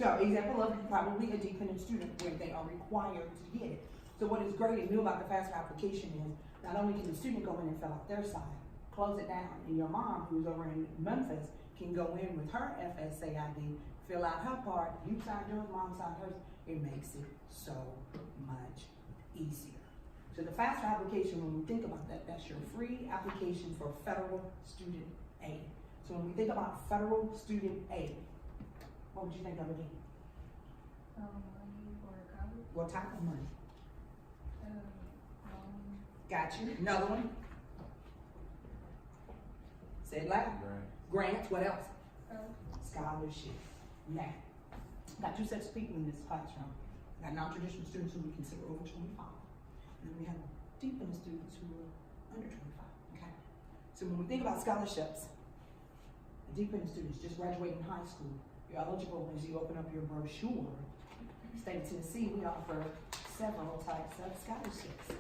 So example of probably a dependent student where they are required to get it. So what is great and new about the FAFSA application is not only can the student go in and fill out their side, close it down, and your mom who's over in Memphis can go in with her FSA ID, fill out her part, you sign yours, mom sign hers. It makes it so much easier. So the FAFSA application, when we think about that, that's your free application for federal student aid. So when we think about federal student aid, what would you think of it being? Money for college. What type of money? Loan. Got you. Another one? Say it loud. Grants. What else? Scholarship. Now, got two sets of people in this classroom. We got non-traditional students who we consider over 25. And then we have deepened students who are under 25, okay? So when we think about scholarships, deepened students just graduating high school, you're eligible as you open up your brochure. State of Tennessee, we offer several types of scholarships.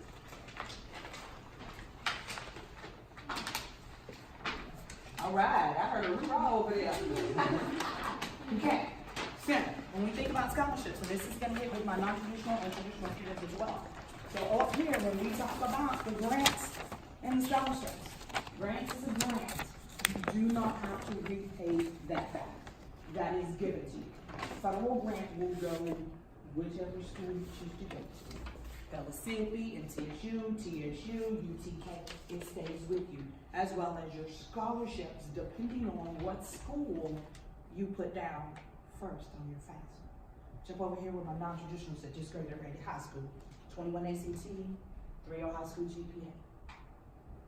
All right, I heard a hoorah over there. Okay, so when we think about scholarships, and this is going to hit with my non-traditional and traditional students as well. So up here, when we talk about the grants and the scholarships, grants is a grant. You do not have to repay that back. That is given to you. Federal grant will go whichever school you choose to go to. Mississippi, MTSU, TSU, UTK, it stays with you, as well as your scholarships, depending on what school you put down first on your FAFSA. Jump over here with my non-traditionals that just graduated high school. 21 ACT, 3.0 high school GPA.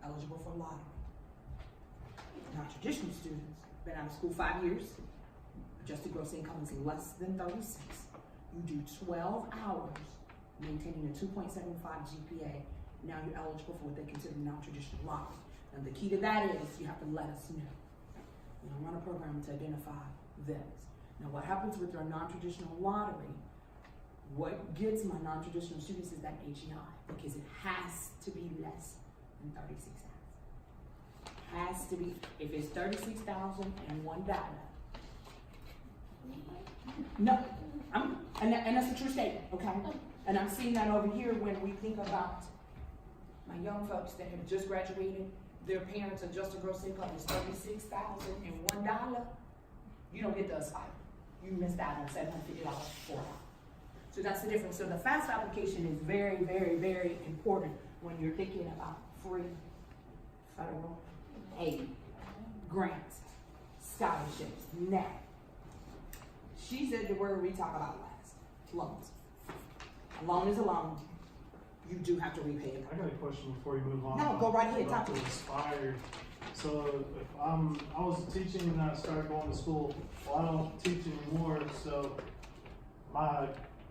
Eligible for lottery. Non-traditional students, been out of school 5 years. Adjusted gross income is less than 36. You do 12 hours maintaining a 2.75 GPA. Now you're eligible for what they consider non-traditional lottery. And the key to that is you have to let us know. We don't run a program to identify those. Now what happens with your non-traditional lottery, what gets my non-traditional students is that HEI, because it has to be less than 36 hours. Has to be, if it's $36,001. No, and that's a true statement, okay? And I'm seeing that over here when we think about my young folks that have just graduated, their parents' adjusted gross income is $36,001. You don't get the stipend. You missed out on $750 for it. So that's the difference. So the FAFSA application is very, very, very important when you're thinking about free federal aid, grants, scholarships. Now, she said the word we talk about last, loans. A loan is a loan. You do have to repay it. I got a question before you move on. No, go right ahead. Talk to me. Expired. So if I was teaching and I started going to school. Well, I don't teach anymore. So my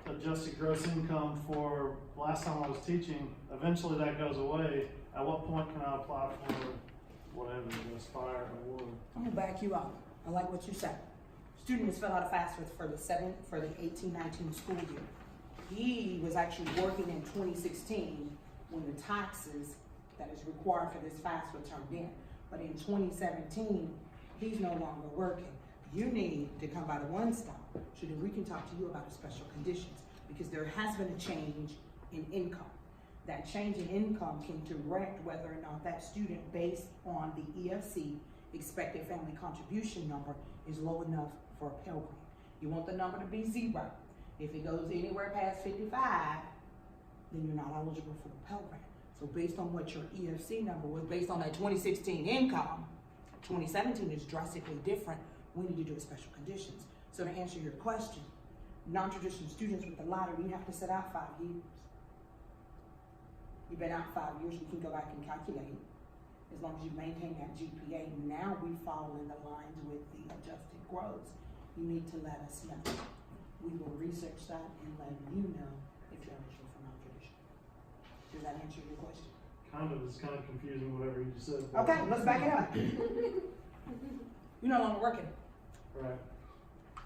adjusted gross income for last time I was teaching, eventually that goes away. At what point can I apply for whatever the expired award? I'm gonna back you up. I like what you said. Student has filled out a FAFSA for the 18-19 school year. He was actually working in 2016 when the taxes that is required for this FAFSA turned in. But in 2017, he's no longer working. You need to come by the one stop so that we can talk to you about the special conditions, because there has been a change in income. That change in income can direct whether or not that student, based on the EFC, expected family contribution number, is low enough for a Pell Grant. You want the number to be 0. If it goes anywhere past 55, then you're not eligible for the Pell Grant. So based on what your EFC number was, based on that 2016 income, 2017 is drastically different. We need to do a special conditions. So to answer your question, non-traditional students with the lottery, you have to sit out 5 years. You've been out 5 years, we can go back and calculate. As long as you maintain that GPA, now we fall in the lines with the adjusted gross. You need to let us know. We will research that and let you know if you're eligible for non-traditional. Does that answer your question? Kind of. It's kind of confusing whatever you just said. Okay, let's back it up. You're no longer working. Right.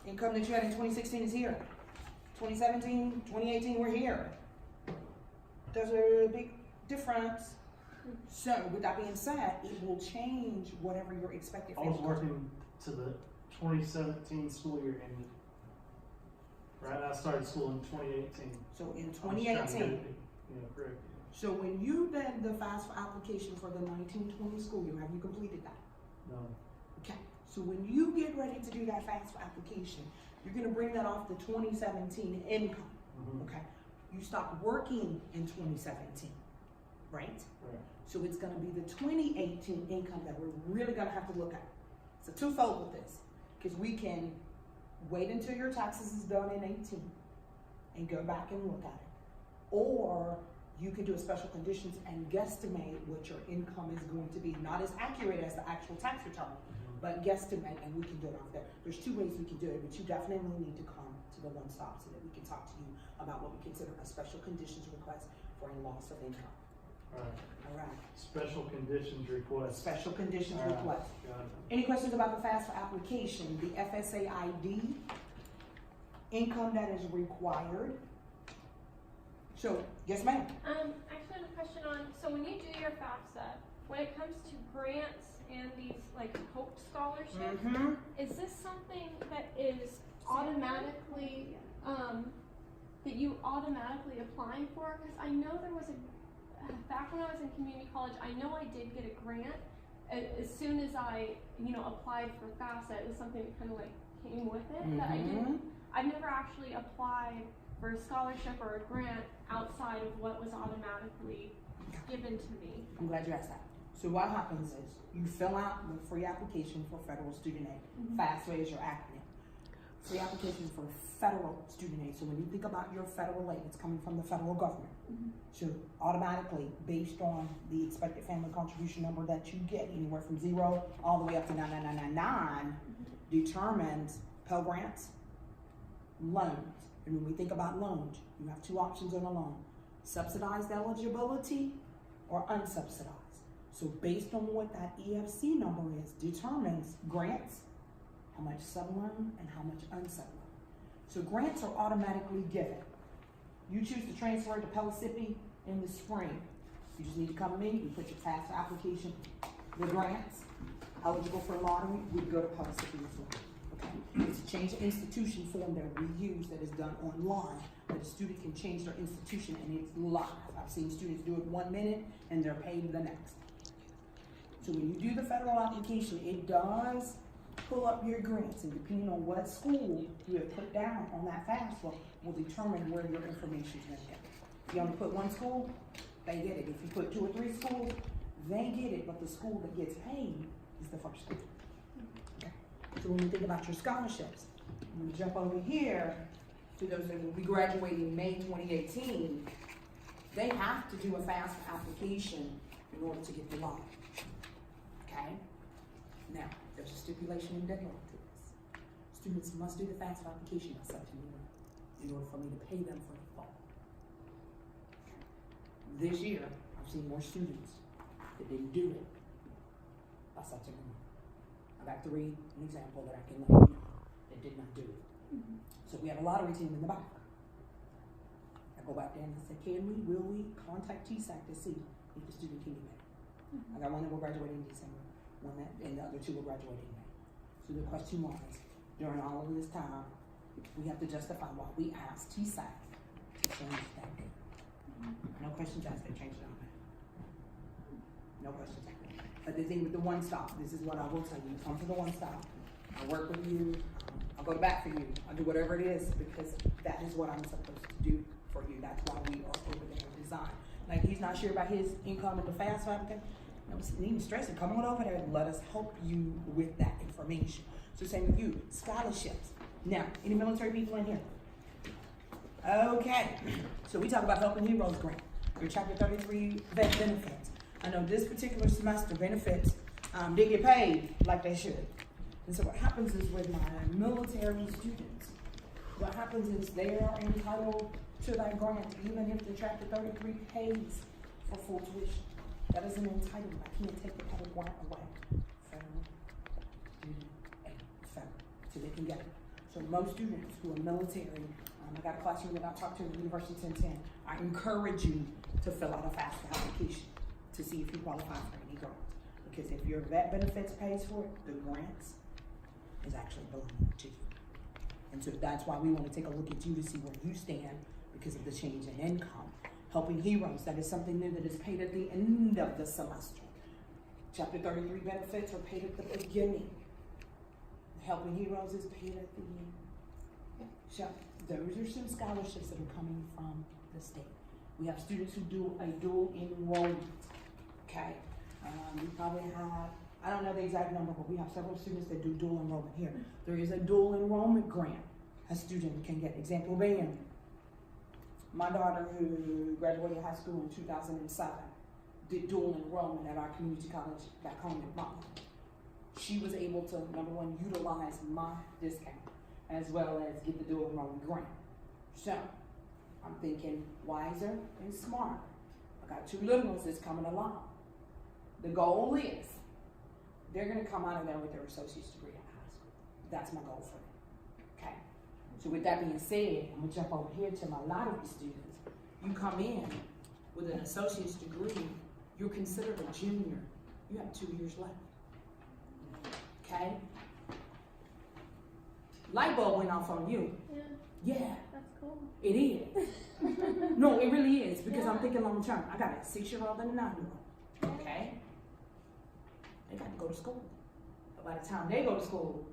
Income that you had in 2016 is here. 2017, 2018, we're here. There's a big difference. So with that being said, it will change whatever your expected I was working to the 2017 school year ended. Right, I started school in 2018. So in I'm just trying to get 2018, it, correct. so when you did the FAFSA application for the 1920 school year, have you completed that? No. Okay, so when you get ready to do that FAFSA application, you're gonna bring that off the 2017 income, Mhm. okay? You stopped working in 2017, right? Right. So it's gonna be the 2018 income that we're really gonna have to look at. So twofold with this, because we can wait until your taxes is done in 18 and go back and look at it. Or you can do a special conditions and guesstimate what your income is going to be. Not as accurate as the actual tax return, but guesstimate, and we can do it off there. There's two ways we can do it, but you definitely need to come to the one stop so that we can talk to you about what we consider a special conditions request for a loss of income. Alright, All right, special conditions request. special conditions All right, request. got it. Any questions about the FAFSA application? The FSA ID, income that is required. So, yes ma'am. Actually, I have a question on, so when you do your FAFSA, when it comes to grants and these like Hope scholarships, Mm-hmm. is this something that is automatically, that you automatically applying for? Because I know there was back when I was in community college, I know I did get a grant. As soon as I, applied for FAFSA, it was something that kind of like came with it that I didn't. I've never actually applied for a scholarship or a grant outside of what was automatically given to me. I'm glad you asked that. So what happens is you fill out the free application for federal student aid. Mhm. FAFSA is your acronym. Free application for federal student aid. So when you think about your federal aid, it's coming from the federal government. Mhm. So automatically, based on the expected family contribution number that you get, anywhere from 0 all the way up to 99999, determines Pell Grants, loans. And when we think about loans, you have two options on a loan: subsidized eligibility or unsubsidized. So based on what that EFC number is, determines grants, how much subloan, and how much unsubloan. So grants are automatically given. You choose to transfer to Pellissippi in the spring. You just need to come to me, we put your FAFSA application, the grants, eligible for lottery, we go to Pellissippi as well. Okay? It's a change of institution form that we use that is done online, that a student can change their institution and it's live. I've seen students do it 1 minute and they're paid the next. So when you do the federal application, it does pull up your grants, and depending on what school you have put down on that FAFSA will determine where your information is going to go. If you only put one school, they get it. If you put 2 or 3 schools, they get it, but the school that gets paid is the first school. Okay. So when we think about your scholarships, I'm gonna jump over here to those that will be graduating May 2018, they have to do a FAFSA application in order to get the loan. Okay? Now, there's a stipulation and deadline to this. Students must do the FAFSA application by September 1 in order for me to pay them for the fall. This year, I've seen more students that didn't do it by September 1. I got 3, an example that I can let you know that did not do it. Mhm. So we have a lottery team in the back. I go back there and I say, will we contact TSAC to see if the student can be made? I got one that will graduate in December, one that, and the other 2 will graduate in May. So the question was, during all of this time, we have to justify why we asked TSAC to change that date. No questions asked, they changed it on that. No questions asked. But the thing with the one stop, this is what I will tell you, come to the one stop. I work with you, I'll go to bat for you, I'll do whatever it is, because that is what I'm supposed to do for you. That's why we are over there at design. Like, he's not sure about his income in the FAFSA application. I was even stressing, come on over there and let us help you with that information. So same with you, scholarships. Now, any military people in here? Okay, so we talk about Helping Heroes grant, your Chapter 33 vet benefits. I know this particular semester benefits didn't get paid like they should. And so what happens is with my military students, what happens is they are entitled to that grant even if the Chapter 33 pays for full tuition. That is an entitlement. I can't take the public grant away. Federal student aid, federal, so they can get it. So most students who are military, I got a classroom that I talked to at the University of 1010. I encourage you to fill out a FAFSA application to see if you qualify for any grants. Because if your vet benefits pays for it, the grants is actually belonging to you. And so that's why we want to take a look at you to see where you stand because of the change in income. Helping Heroes, that is something new that is paid at the end of the semester. Chapter 33 benefits are paid at the beginning. Helping Heroes is paid at the end. So those are some scholarships that are coming from the state. We have students who do a dual enrollment, okay? We probably have, I don't know the exact number, but we have several students that do dual enrollment here. There is a dual enrollment grant a student can get. Example being, my daughter who graduated high school in 2007 did dual enrollment at our community college back home in Mont. She was able to, number one, utilize my discount as well as get the dual enrollment grant. So, I'm thinking wiser and smarter. I got two little ones that's coming along. The goal is they're gonna come out of there with their associate's degree in high school. That's my goal for them, okay? So with that being said, I'm gonna jump over here to my lottery students. You come in with an associate's degree, you're considered a junior. You have 2 years left, okay? Light bulb went off on you. Yeah. That's cool. It is. No, it really is, because I'm thinking long term. I got a 6-year-old and a 9-year-old. Okay? They got to go to school. But by the time they go to school,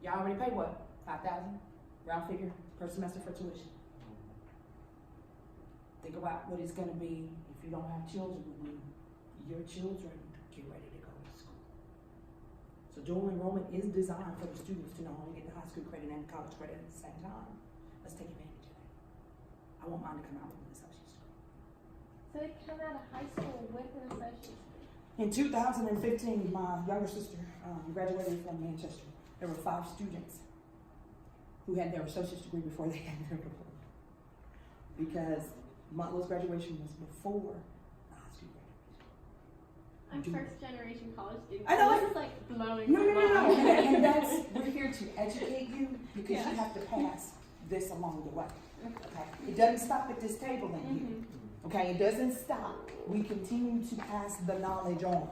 y'all already pay what? $5,000? Round figure per semester for tuition. Think about what it's going to be if you don't have children when your children get ready to go to school. So dual enrollment is designed for the students to not only get the high school credit and the college credit at the same time. Let's take advantage of it. I want mine to come out with an associate's degree. So they come out of high school with an associate's degree? In 2015, my younger sister graduated from Manchester. There were 5 students who had their associate's degree before they had their diploma. Because Montlo's graduation was before the high school graduation. I'm first generation college student. I know. This is like blowing No. my mind. And that's, we're here to educate you because you have to pass this along the way. Okay? It doesn't stop at this table in here. Okay? It doesn't stop. We continue to pass the knowledge on.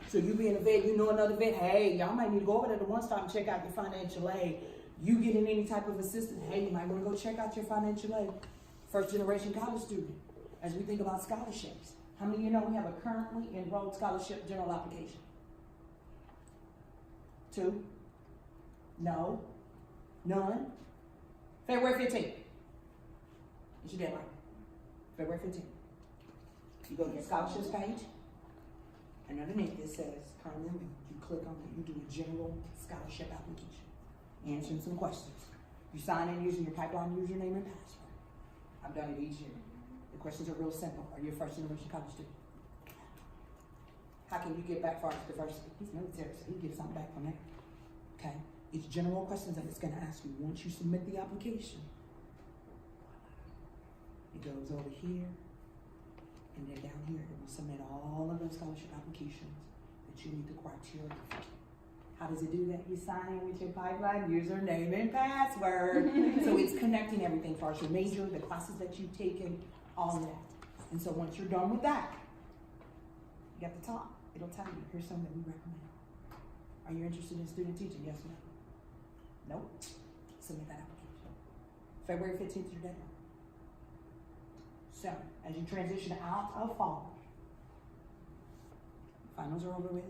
So you being a vet, you know another vet, hey, y'all might need to go over there to one stop and check out your financial aid. You getting any type of assistance, hey, you might want to go check out your financial aid. First generation college student, as we think about scholarships. How many of you know we have a currently enrolled scholarship general application? 2? No? None? February 15th. It's your deadline. February 15th. You go to the scholarships page, and underneath it says currently enrolled. You click on it, you do a general scholarship application. Answering some questions. You sign in using your pipeline username and password. I've done it each year. The questions are real simple. Are you a first generation college student? How can you get back far as diversity? He's military, so he gets something back from that. Okay? It's general questions that it's going to ask you once you submit the application. It goes over here, and then down here, it will submit all of those scholarship applications that you meet the criteria for. How does it do that? You sign in with your pipeline username and password. So it's connecting everything for your major, the classes that you've taken, all of that. And so once you're done with that, you got the top. It'll tell you, here's something that we recommend. Are you interested in student teaching? Yes or no? Nope. Submit that application. February 15th is your deadline. So, as you transition out of fall, finals are over with,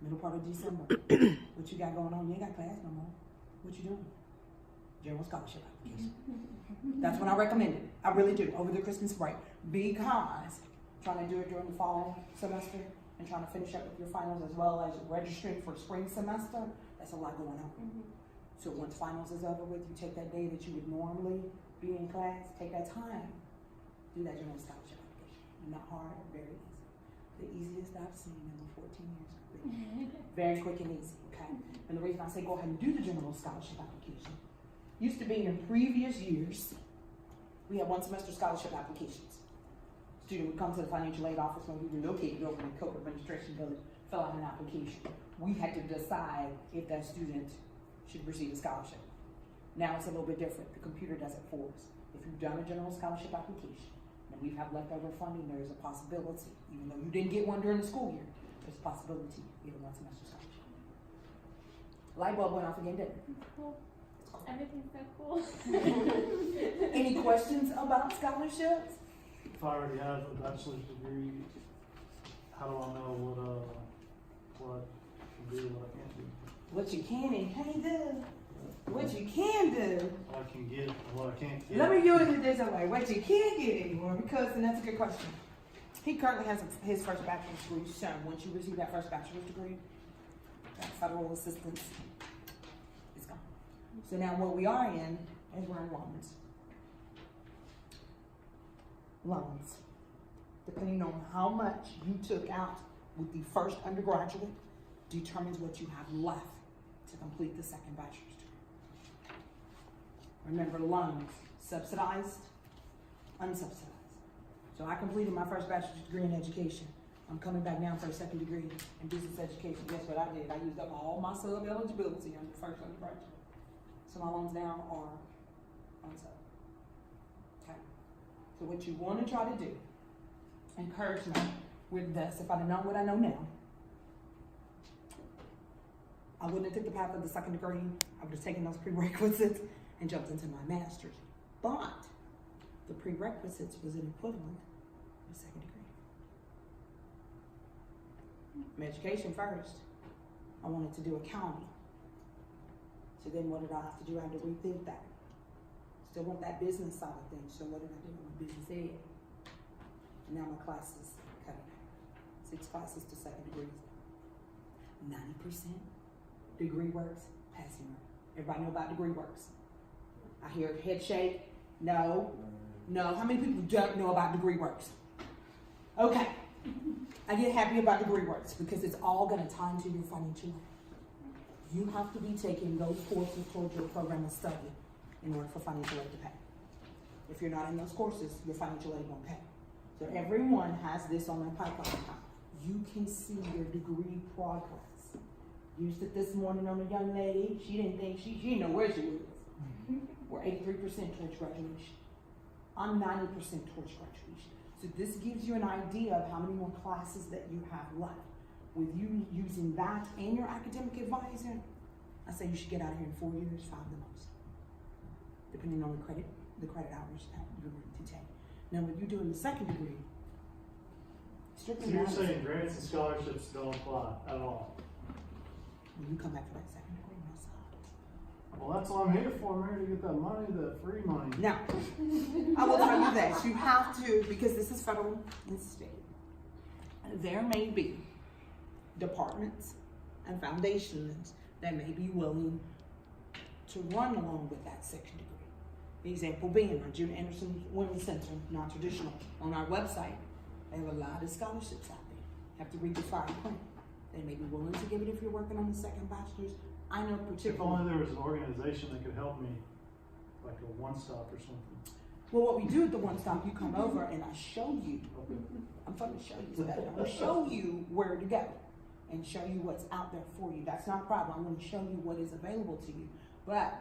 middle part of December. What you got going on? You ain't got class no more. What you doing? General scholarship application. That's when I recommend it. I really do, over the Christmas break. Because trying to do it during the fall semester and trying to finish up with your finals as well as registering for spring semester, that's a lot going on. So once finals is over with, you take that day that you would normally be in class, take that time, do that general scholarship application. Not hard, very easy. The easiest I've seen in the 14 years. Very quick and easy, okay? And the reason I say go ahead and do the general scholarship application, used to be in previous years, we had 1 semester scholarship applications. Student would come to the financial aid office when we relocated over in Coke Administration Village, fill out an application. We had to decide if that student should receive a scholarship. Now it's a little bit different. The computer does it for us. If you've done a general scholarship application and we have leftover funding, there is a possibility, even though you didn't get one during the school year, there's a possibility you get a 1 semester scholarship. Light bulb went off again, didn't it? Cool. It's cool. Everything's so cool. Any questions about scholarships? If I already have a bachelor's degree, how do I know what I can do, what I can't do? What you can and can't do. What you can do. What I can get and what I can't get. Let me use it this way. What you can't get anymore, because, and that's a good question. He currently has his first bachelor's degree. So once you receive that first bachelor's degree, that federal assistance is gone. So now what we are in is we're in loans. Loans. Depending on how much you took out with the first undergraduate determines what you have left to complete the second bachelor's degree. Remember, loans, subsidized, unsubsidized. So I completed my first bachelor's degree in education. I'm coming back now for a second degree in business education. Guess what I did? I used up all my sub eligibility on the first undergraduate. So my loans now are unsub. Okay. So what you want to try to do, encourage me with this. If I'd have known what I know now, I wouldn't have took the path of the second degree. I would have taken those prerequisites and jumped into my master's. But the prerequisites was an equivalent of a second degree. From education first, I wanted to do accounting. So then what did I have to do? I had to rethink that. Still want that business side of things. So what did I do? I went business ed. And now my classes cut it out. 6 classes to second degrees. 90% degree works, passing rate. Everybody know about degree works? I hear a head shake. No. How many people don't know about degree works? Okay. I get happy about degree works because it's all going to tie into your financial aid. You have to be taking those courses towards your program of study in order for financial aid to pay. If you're not in those courses, your financial aid won't pay. So everyone has this on their pipeline account. You can see your degree progress. Used it this morning on a young lady. She didn't think she didn't know where she was. We're 83% towards graduation. I'm 90% towards graduation. So this gives you an idea of how many more classes that you have left. With you using that and your academic advisor, I say you should get out of here in 4 years, 5 the most. Depending on the credit hours that you're going to take. Now with you doing the second degree, strictly So you're saying grants and scholarships don't apply at all? when you come back for that second degree, no sir. Well, that's what I'm here for. I'm here to get that money, that free money. Now, I will tell you this, you have to, because this is federal and state, there may be departments and foundations that may be willing to run along with that second degree. The example being our June Anderson Women's Center, non-traditional. On our website, they have a lot of scholarships out there. You have to read the fine print. They may be willing to give it if you're working on the second bachelor's. I know If particularly. only there was an organization that could help me, like a one-stop or something. Well, what we do at the One Stop, you come over and I show you. I'm trying to show you today. I'm going to show you where to go and show you what's out there for you. That's not a problem. I'm going to show you what is available to you. But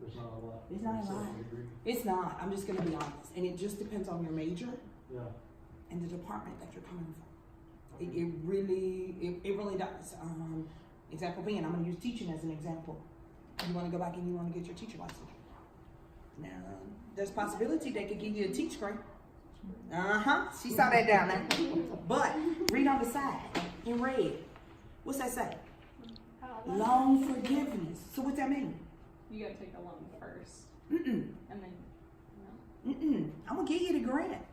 There's not a lot. There's not a lot. Second degree. it's not. I'm just going to be honest. And it just depends on your major Yeah. and the department that you're coming from. It really does. Example being, I'm going to use teaching as an example. You want to go back and you want to get your teacher license. Now, there's a possibility they could give you a teach grant. She saw that down there. But read on the side in red. What's that say? Loan forgiveness. So what's that mean? You gotta take the loan first, And then, I'm gonna give you the grant.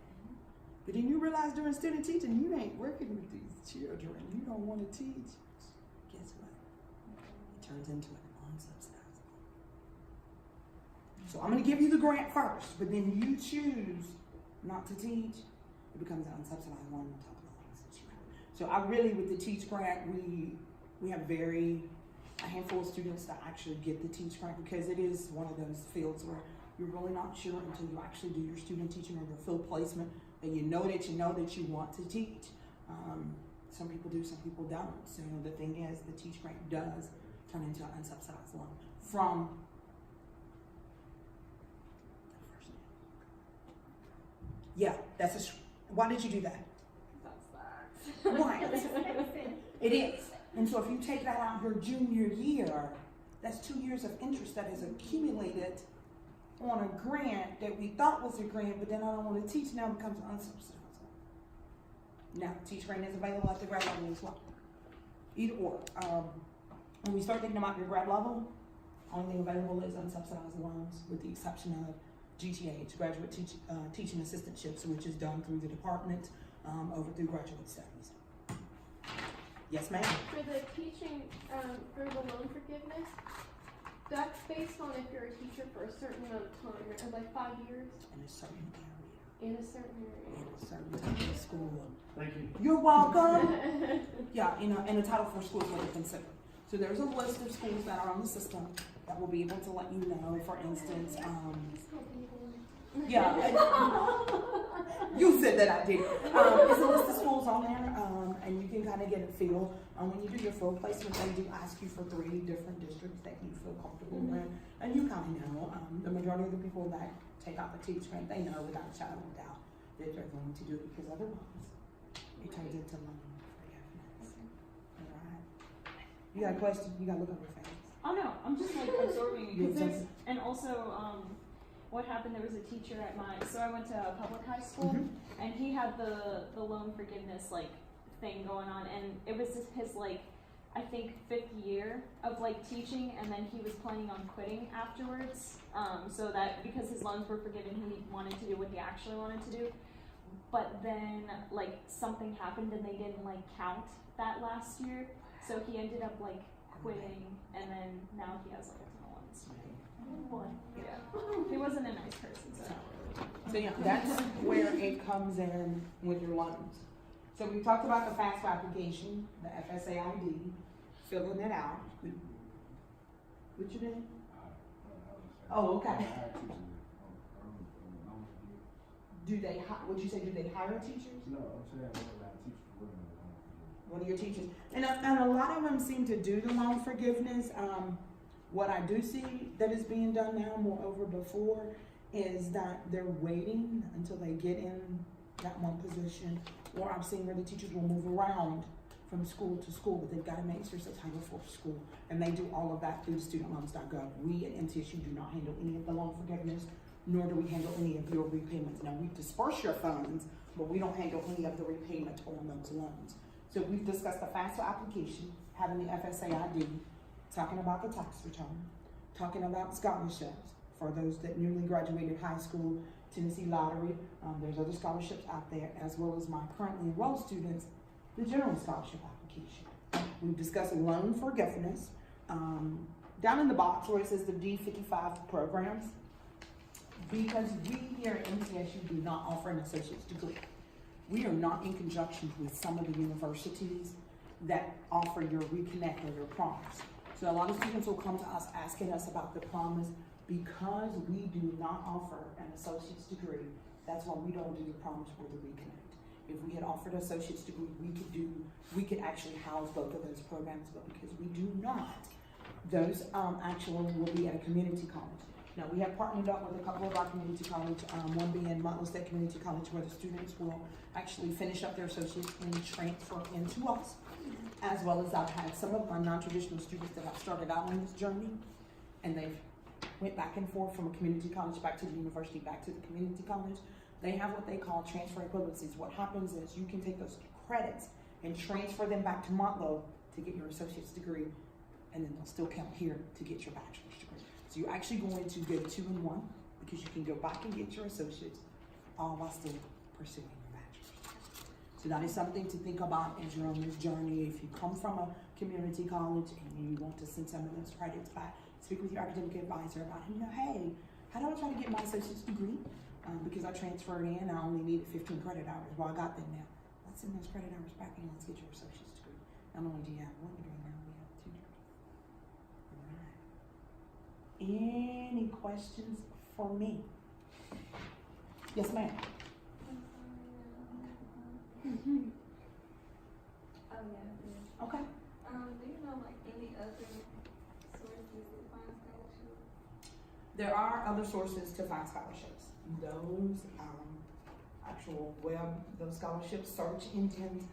But then you realize during student teaching, you ain't working with these children. You don't want to teach. Guess what? It turns into an unsubsidized loan. So I'm gonna give you the grant first, but then you choose not to teach. It becomes an unsubsidized loan on top of the loans that you have. So I really, with the Teach grant, we have a handful of students that actually get the Teach grant because it is one of those fields where you're really not sure until you actually do your student teaching or your field placement and you know that you want to teach. Some people do, some people don't. So the thing is, the Teach grant does turn into an unsubsidized loan from the first name. Yeah, why did you do that? That's that. Why? It is. And so if you take that out your junior year, That's 2 years of interest that is accumulated on a grant that we thought was a grant, but then I don't want to teach now becomes unsubsidized. Now, teacher grant is available at the grad level as well. Either or. When we start thinking about your grad level, only thing available is unsubsidized loans, with the exception of GTH, graduate teaching assistantships, which is done through the department over through graduate studies. Yes, ma'am. For the teaching, for the loan forgiveness, that's based on if you're a teacher for a certain amount of time, or like 5 years In a certain area, in a certain area. in a certain type of school. Thank you. You're welcome. Yeah, and the Title IV schools will be considered. So there's a list of schools that are on the system that will be able to let you know, for instance, yeah. You said that I did. It's a list of schools on there, and you can kind of get a feel. When you do your full placement, they do ask you for 3 different districts that you feel comfortable in, and you kind of know. The majority of the people that take out the teach grant, they know without a shadow of a doubt that they're going to do it, because otherwise it turns into loan forgiveness. All right. You got a question? You got to look on your face. Oh no, I'm just like absorbing You're because there's, absorbing. and also what happened, there was a teacher at so I went to a public high school, and he had the loan forgiveness like thing going on, and it was just his like, I think 5th year of like teaching, and then he was planning on quitting afterwards, so that because his loans were forgiven, he wanted to do what he actually wanted to do, but then like something happened and they didn't like count that last year, so he ended up like quitting, and then now he has like a ton of loans. Yeah. He wasn't a nice person, so. So yeah, that's where it comes in with your loans. So we talked about the FAFSA application, the FSA ID, filling it out. What you did? Oh, okay. Do they, would you say, do they hire teachers? No, I'm saying what about teachers? What are your teachers? And a lot of them seem to do the loan forgiveness. What I do see that is being done now, moreover before, is that they're waiting until they get in that one position. Or I've seen where the teachers will move around from school to school, but they've got to make sure it's a Title IV school. And they do all of that through studentloans.gov. We at MTSU do not handle any of the loan forgiveness, nor do we handle any of your repayments. Now, we disperse your funds, but we don't handle any of the repayment on those loans. So we've discussed the FAFSA application, having the FSA ID, talking about the tax return, talking about scholarships for those that newly graduated high school, Tennessee Lottery. There's other scholarships out there, as well as my currently enrolled students, the general scholarship application. We've discussed loan forgiveness. Down in the box where it says the D55 programs, because we here at MTSU do not offer an associate's degree. We are not in conjunction with some of the universities that offer your reconnect or your promise. So a lot of students will come to us asking us about the promise. Because we do not offer an associate's degree, that's why we don't do the promise or the reconnect. If we had offered an associate's degree, we could actually house both of those programs, but because we do not, those actually will be at a community college. Now, we have partnered up with a couple of our community college, one being Motlow State Community College, where the students will actually finish up their associates and transfer into us, as well as I've had some of my non-traditional students that have started out on this journey, and they've went back and forth from a community college back to the university, back to the community college. They have what they call transfer equivalencies. What happens is you can take those credits and transfer them back to Motlow to get your associate's degree, and then they'll still count here to get your bachelor's degree. So you're actually going to get 2 in 1, because you can go back and get your associates all while still pursuing your bachelor's. So that is something to think about as you're on this journey. If you come from a community college and you want to send some of those credits back, speak with your academic advisor about, hey, how do I try to get my associate's degree? Because I transferred in, I only needed 15 credit hours. Well, I got them now. Let's send those credit hours back and let's get your associate's degree. Not only do you have 1 degree, now we have 2 degrees. All right. Any questions for me? Yes, ma'am. Oh yeah. Okay. Do you know like any other sources to find scholarships? There are other sources to find scholarships. Those actual web, those scholarship search engines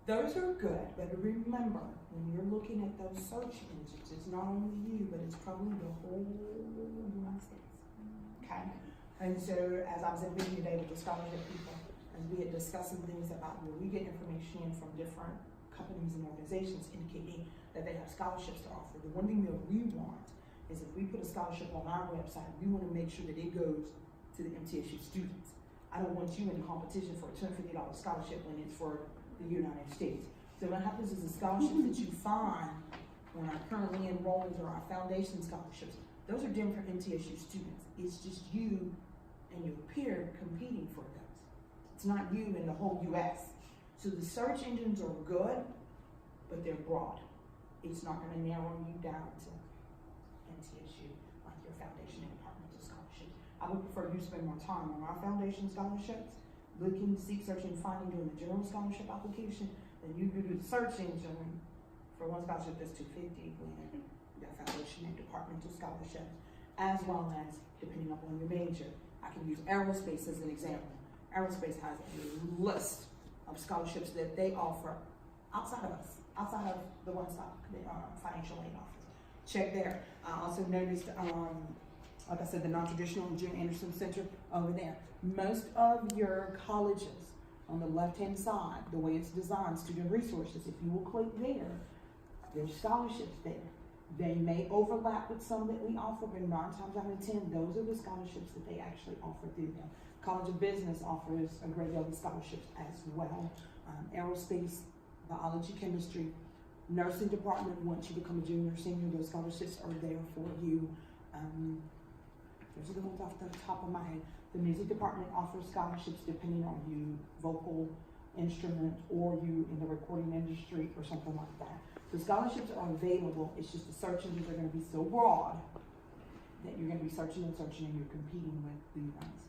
Those are good, but remember, when you're looking at those search engines, it's not only you, but it's probably the whole United States. Okay? And so, as I was in meeting today with the scholarship people, as we had discussing things about where we get information in from different companies and organizations indicating that they have scholarships to offer. The one thing that we want is if we put a scholarship on our website, we want to make sure that it goes to the MTSU students. I don't want you in competition for a $250 scholarship when it's for the United States. So what happens is the scholarships that you find on our currently enrolled or our foundation scholarships, those are different for MTSU students. It's just you and your peer competing for those. It's not you and the whole US. So the search engines are good, but they're broad. It's not going to narrow you down to MTSU, like your foundation and departmental scholarships. I would prefer you spend more time on our foundation scholarships, looking, searching, finding, doing the general scholarship application, than you do the search engine for one scholarship that's $250 when the foundation and departmental scholarships, as well as depending upon your major. I can use aerospace as an example. Aerospace has a list of scholarships that they offer outside of us, outside of the one-stop financial aid office. Check there. I also noticed, like I said, the non-traditional Jim Anderson Center over there. Most of your colleges on the left-hand side, the way it's designed, student resources, if you will click there, there's scholarships there. They may overlap with some that we offer, but 9 times out of 10, those are the scholarships that they actually offer through them. College of Business offers a great deal of scholarships as well. Aerospace, biology, chemistry, nursing department, once you become a junior, senior, those scholarships are there for you. Those are the ones off the top of my head. The music department offers scholarships depending on you, vocal instrument, or you in the recording industry or something like that. So scholarships are available. It's just the search engines are going to be so broad that you're going to be searching and you're competing with the United States.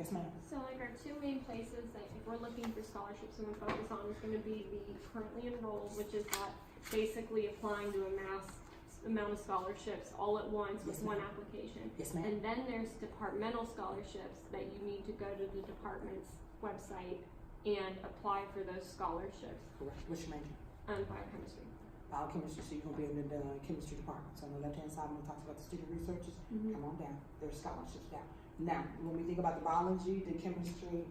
Yes, ma'am. So like our 2 main places that if we're looking for scholarships and we focus on is going to be the currently enrolled, which is that basically applying to a mass amount of scholarships all at once with Yes, one ma'am. application. Yes, ma'am. And then there's departmental scholarships that you need to go to the department's website and apply for those scholarships. Correct. What's your major? Biochemistry. Biochemistry, so you're going to be in the chemistry department. So on the left-hand side, when it talks about the student researchers, come on down. There's scholarships down. Now, when we think about the biology, the chemistry,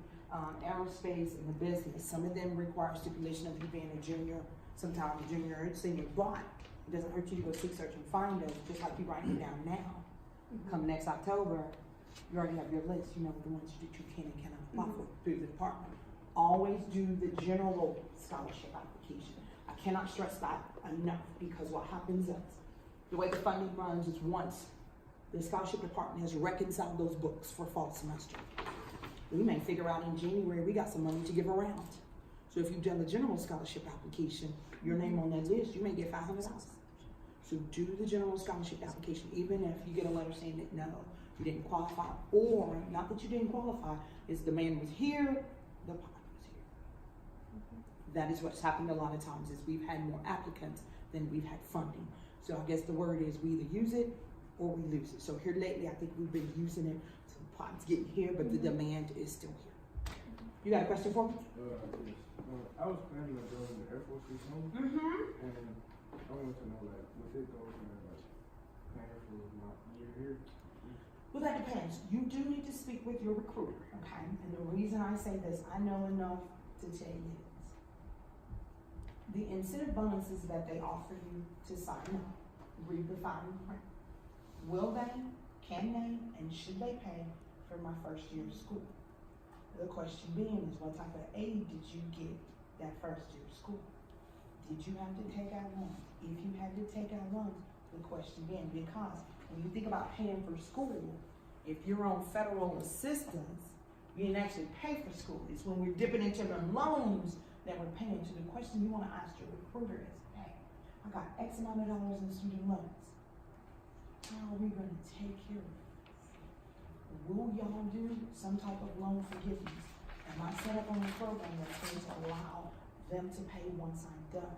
aerospace, and the business, some of them require stipulation of you being a junior, sometimes a junior or senior, but it doesn't hurt you to go search and find those, just like you writing it down now. Come next October, you already have your list, you know the ones that you can and cannot apply for through the department. Always do the general scholarship application. I cannot stress that enough, because what happens is, the way the funding runs is once the scholarship department has reconciled those books for fall semester, we may figure out in January we got some money to give around. So if you've done the general scholarship application, your name on that list, you may get $500. So do the general scholarship application, even if you get a letter saying that no, you didn't qualify, or not that you didn't qualify, is the man was here, the pot was here. That is what's happened a lot of times, is we've had more applicants than we've had funding. So I guess the word is we either use it or we lose it. So here lately, I think we've been using it, so the pot's getting here, but the demand is still here. You got a question for me? Yes. I was planning on joining the Air Force this summer, and I wanted to know, like, with it going like planning for my year here. Well, that depends. You do need to speak with your recruiter, okay? And the reason I say this, I know enough to tell you this. The incentive bonuses that they offer you to sign up, read the fine print. Will they, can they, and should they pay for my first year of school? The question being is, what type of aid did you get that first year of school? Did you have to take out loans? If you had to take out loans, the question being, because when you think about paying for school, if you're on federal assistance, you didn't actually pay for school. It's when we're dipping into the loans that we're paying. So the question you want to ask your recruiter is, hey, I got X amount of dollars in student loans. How are we going to take care of it? Will y'all do some type of loan forgiveness? Am I set up on a program that's going to allow them to pay once I'm done?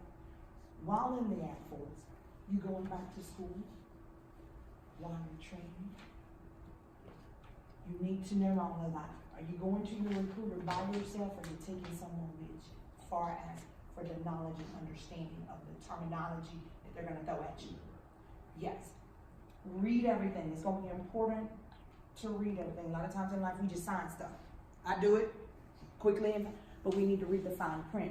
While in the Air Force, you going back to school? While you're training? You need to know all of that. Are you going to your recruiter by yourself, or are you taking someone with you? far as for the knowledge and understanding of the terminology that they're gonna throw at you. Yes, read everything. It's gonna be important to read everything. A lot of times in life we just sign stuff. I do it quickly, but we need to read the fine print.